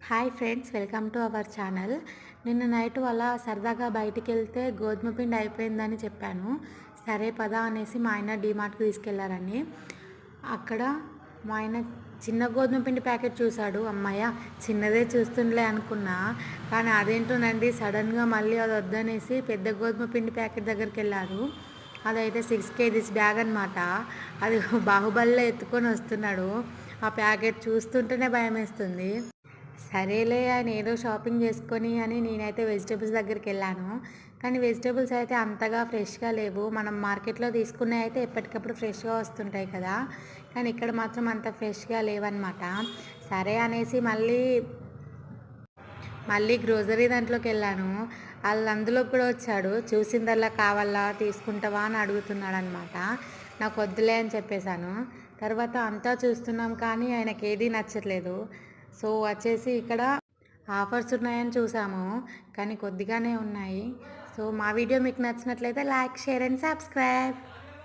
Hi friends, welcome to our channel. నిన్న night అలా సరదాగా బయటికి వెళ్తే గోధుమ పిండి అయిపోయిందని చెప్పాను. సరే పదా అనేసి మా ఆయన డీమార్ట్కి తీసుకెళ్లారని. అక్కడ మా ఆయన చిన్న గోధుమ పిండి ప్యాకెట్ చూశాడు. అమ్మాయ చిన్నదే చూస్తుండలే అనుకున్నా, కానీ అదేంటోనండి సడన్గా మళ్ళీ అది వద్దనేసి పెద్ద గోధుమ పిండి ప్యాకెట్ దగ్గరికి వెళ్ళారు. అదైతే 6 kgs బ్యాగ్ అనమాట. అది బాహుబలిలో ఎత్తుకొని వస్తున్నాడు. ఆ ప్యాకెట్ చూస్తుంటేనే భయం వేస్తుంది. సరేలే ఆయన ఏదో షాపింగ్ చేసుకొని అని నేనైతే వెజిటేబుల్స్ దగ్గరికి వెళ్ళాను. కానీ వెజిటేబుల్స్ అయితే అంతగా ఫ్రెష్గా లేవు. మనం మార్కెట్లో తీసుకునే అయితే ఎప్పటికప్పుడు ఫ్రెష్గా వస్తుంటాయి కదా, కానీ ఇక్కడ మాత్రం అంత ఫ్రెష్గా లేవన్నమాట. సరే అనేసి మళ్ళీ గ్రోసరీ దాంట్లోకి వెళ్ళాను. వాళ్ళు అందులో కూడా వచ్చాడు. చూసిందల్లా కావాలా తీసుకుంటావా అని అడుగుతున్నాడు అనమాట. నాకు వద్దులే అని చెప్పేశాను. తర్వాత అంతా చూస్తున్నాం కానీ ఆయనకి ఏదీ నచ్చట్లేదు. సో వచ్చేసి ఇక్కడ ఆఫర్స్ ఉన్నాయని చూసాము, కానీ కొద్దిగానే ఉన్నాయి. సో మా వీడియో మీకు నచ్చినట్లయితే లైక్, షేర్ అండ్ సబ్స్క్రైబ్.